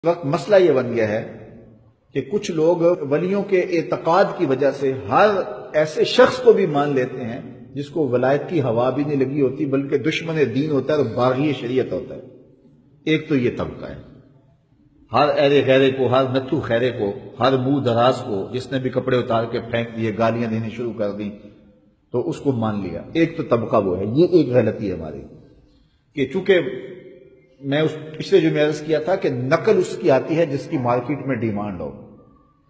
وقت مسئلہ یہ بن گیا ہے کہ کچھ لوگ ولیوں کے اعتقاد کی وجہ سے ہر ایسے شخص کو بھی مان لیتے ہیں جس کو ولایت کی ہوا بھی نہیں لگی ہوتی بلکہ دشمن دین ہوتا ہے اور باغی شریعت ہوتا ہے۔ ایک تو یہ طبقہ ہے، ہر ایرے غیرے کو، ہر نتھو خیرے کو، ہر منہ دراز کو جس نے بھی کپڑے اتار کے پھینک دیے، گالیاں دینی شروع کر دیں تو اس کو مان لیا۔ ایک تو طبقہ وہ ہے۔ یہ ایک غلطی ہے ہماری کہ چونکہ میں اس پچھلے جو میں عرض کیا تھا کہ نقل اس کی آتی ہے جس کی مارکیٹ میں ڈیمانڈ ہو۔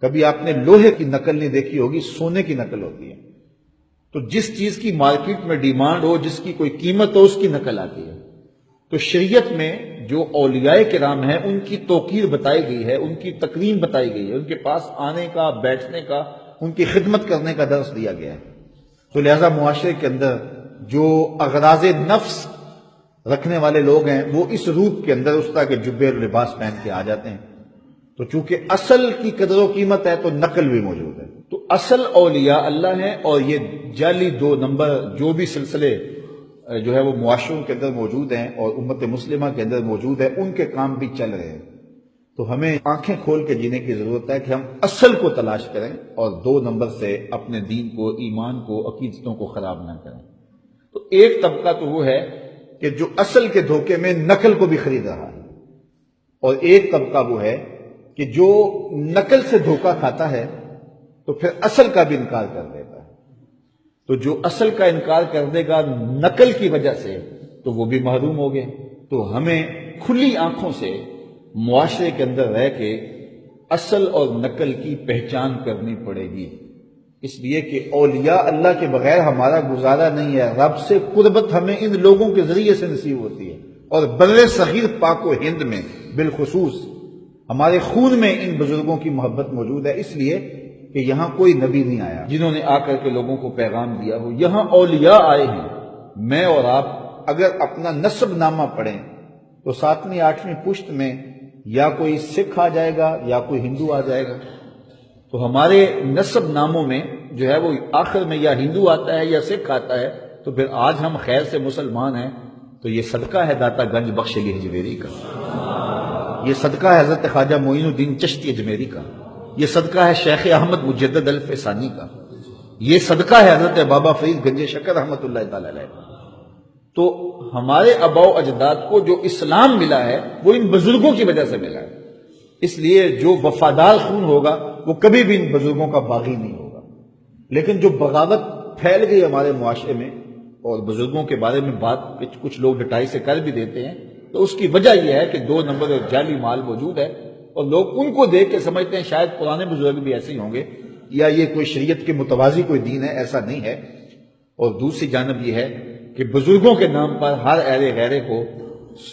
کبھی آپ نے لوہے کی نقل نہیں دیکھی ہوگی، سونے کی نقل ہوتی ہے۔ تو جس چیز کی مارکیٹ میں ڈیمانڈ ہو، جس کی کوئی قیمت ہو، اس کی نقل آتی ہے۔ تو شریعت میں جو اولیاء کرام ہیں ان کی توقیر بتائی گئی ہے، ان کی تکریم بتائی گئی ہے، ان کے پاس آنے کا، بیٹھنے کا، ان کی خدمت کرنے کا درس دیا گیا ہے۔ تو لہذا معاشرے کے اندر جو اغراض نفس رکھنے والے لوگ ہیں وہ اس روپ کے اندر اس طرح کے جبے اور لباس پہن کے آ جاتے ہیں۔ تو چونکہ اصل کی قدر و قیمت ہے تو نقل بھی موجود ہے۔ تو اصل اولیاء اللہ ہیں، اور یہ جعلی 2 نمبر جو بھی سلسلے جو ہے وہ معاشروں کے اندر موجود ہیں اور امت مسلمہ کے اندر موجود ہے، ان کے کام بھی چل رہے ہیں۔ تو ہمیں آنکھیں کھول کے جینے کی ضرورت ہے کہ ہم اصل کو تلاش کریں اور 2 نمبر سے اپنے دین کو، ایمان کو، عقیدتوں کو خراب نہ کریں۔ تو ایک طبقہ تو وہ ہے کہ جو اصل کے دھوکے میں نقل کو بھی خرید رہا ہے، اور ایک طبقہ وہ ہے کہ جو نقل سے دھوکہ کھاتا ہے تو پھر اصل کا بھی انکار کر دیتا ہے۔ تو جو اصل کا انکار کر دے گا نقل کی وجہ سے تو وہ بھی محروم ہو گئے۔ تو ہمیں کھلی آنکھوں سے معاشرے کے اندر رہ کے اصل اور نقل کی پہچان کرنی پڑے گی، اس لیے کہ اولیاء اللہ کے بغیر ہمارا گزارا نہیں ہے۔ رب سے قربت ہمیں ان لوگوں کے ذریعے سے نصیب ہوتی ہے، اور بر صغیر پاک و ہند میں بالخصوص ہمارے خون میں ان بزرگوں کی محبت موجود ہے، اس لیے کہ یہاں کوئی نبی نہیں آیا جنہوں نے آ کر کے لوگوں کو پیغام دیا ہو، یہاں اولیاء آئے ہیں۔ میں اور آپ اگر اپنا نسب نامہ پڑھیں تو 7ویں 8ویں پشت میں یا کوئی سکھ آ جائے گا یا کوئی ہندو آ جائے گا۔ تو ہمارے نسب ناموں میں جو ہے وہ آخر میں یا ہندو آتا ہے یا سکھ آتا ہے۔ تو پھر آج ہم خیر سے مسلمان ہیں تو یہ صدقہ ہے داتا گنج بخش علی حجویری کا، یہ صدقہ ہے حضرت خواجہ معین الدین چشتی اجمیری کا، یہ صدقہ ہے شیخ احمد مجدد الفسانی کا، یہ صدقہ ہے حضرت بابا فرید گنج شکر رحمۃ اللہ تعالی علیہ۔ تو ہمارے آباء و اجداد کو جو اسلام ملا ہے وہ ان بزرگوں کی وجہ سے ملا ہے، اس لیے جو وفادار خون ہوگا وہ کبھی بھی ان بزرگوں کا باغی نہیں ہوگا۔ لیکن جو بغاوت پھیل گئی ہمارے معاشرے میں اور بزرگوں کے بارے میں بات کچھ لوگ ڈٹائی سے کر بھی دیتے ہیں، تو اس کی وجہ یہ ہے کہ 2 نمبر اور جعلی مال موجود ہے، اور لوگ ان کو دیکھ کے سمجھتے ہیں شاید پرانے بزرگ بھی ایسے ہی ہوں گے، یا یہ کوئی شریعت کے متوازی کوئی دین ہے۔ ایسا نہیں ہے۔ اور دوسری جانب یہ ہے کہ بزرگوں کے نام پر ہر ایرے غیرے کو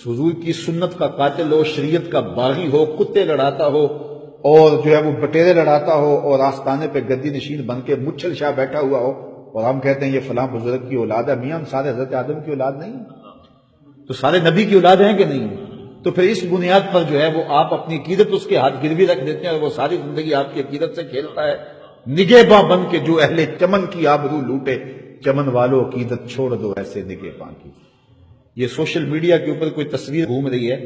حضور کی سنت کا قاتل ہو، شریعت کا باغی ہو، کتے لڑاتا ہو اور جو ہے وہ بٹیرے لڑاتا ہو اور آستانے پہ گدی نشین بن کے مچھل شاہ بیٹھا ہوا ہو، اور ہم کہتے ہیں یہ فلاں بزرگ کی اولاد ہے۔ میاں ہم سارے حضرت آدم کی اولاد نہیں ہیں، تو سارے نبی کی اولاد ہیں کہ نہیں؟ تو پھر اس بنیاد پر جو ہے وہ آپ اپنی عقیدت اس کے ہاتھ گروی رکھ دیتے ہیں اور وہ ساری زندگی آپ کی عقیدت سے کھیلتا ہے۔ نگہباں بن کے جو اہل چمن کی آبرو لوٹے، چمن والو عقیدت چھوڑ دو ایسے نگہباں کی۔ یہ سوشل میڈیا کے اوپر کوئی تصویر گھوم رہی ہے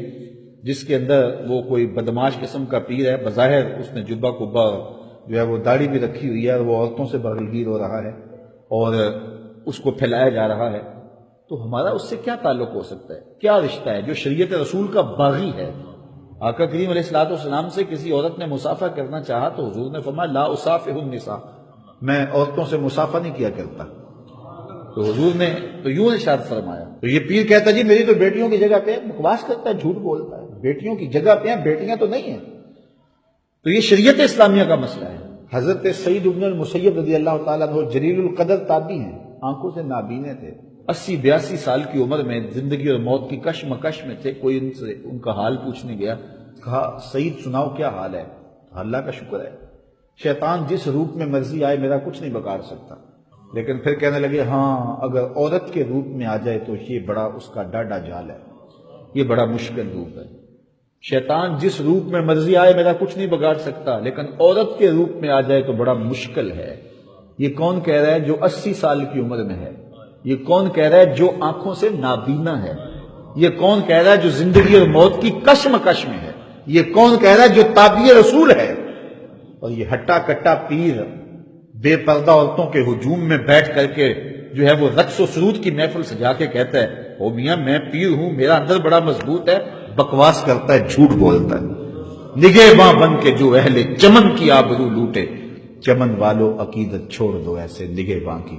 جس کے اندر وہ کوئی بدماش قسم کا پیر ہے، بظاہر اس نے جبہ کبا جو ہے وہ داڑھی بھی رکھی ہوئی ہے، اور وہ عورتوں سے بغلگیر ہو رہا ہے اور اس کو پھیلایا جا رہا ہے۔ تو ہمارا اس سے کیا تعلق ہو سکتا ہے؟ کیا رشتہ ہے جو شریعت رسول کا باغی ہے؟ آقا کریم علیہ السلام سے کسی عورت نے مصافحہ کرنا چاہا تو حضور نے فرمایا لا اصافح النساء، میں عورتوں سے مصافحہ نہیں کیا کرتا۔ تو حضور نے تو یوں ارشاد فرمایا۔ تو یہ پیر کہتا جی میری تو بیٹیوں کی جگہ پہ ہے، بکواس کرتا ہے، جھوٹ بولتا ہے، بیٹیوں کی جگہ پہ ہیں، بیٹیاں تو نہیں ہیں۔ تو یہ شریعت اسلامیہ کا مسئلہ ہے۔ حضرت سعید بن المسیب رضی اللہ تعالیٰ عنہ جلیل القدر تابعی ہیں، آنکھوں سے نابینے تھے، 80-82 سال کی عمر میں زندگی اور موت کی کشمکش میں تھے۔ کوئی ان سے ان کا حال پوچھنے گیا، کہا سعید سناؤ کیا حال ہے؟ اللہ کا شکر ہے، شیطان جس روپ میں مرضی آئے میرا کچھ نہیں بگاڑ سکتا۔ لیکن پھر کہنے لگے ہاں اگر عورت کے روپ میں آ جائے تو یہ بڑا اس کا ڈاڈا جال ہے، یہ بڑا مشکل روپ ہے۔ شیطان جس روپ میں مرضی آئے میرا کچھ نہیں بگاڑ سکتا، لیکن عورت کے روپ میں آ جائے تو بڑا مشکل ہے۔ یہ کون کہہ رہا ہے؟ جو 80 سال کی عمر میں ہے۔ یہ کون کہہ رہا ہے؟ جو آنکھوں سے نابینا ہے۔ یہ کون کہہ رہا ہے؟ جو زندگی اور موت کی کشمکش میں ہے۔ یہ کون کہہ رہا ہے جو تابع رسول ہے؟ اور یہ ہٹا کٹا پیر بے پردہ عورتوں کے ہجوم میں بیٹھ کر کے جو ہے وہ رقص و سرود کی محفل سجا کے کہتا ہے او میاں میں پیر ہوں، میرا اندر بڑا مضبوط ہے، بکواس کرتا ہے، جھوٹ بولتا ہے۔ نگہباں بن کے جو اہل چمن کی آبرو لوٹے، چمن والو عقیدت چھوڑ دو ایسے نگہباں کی۔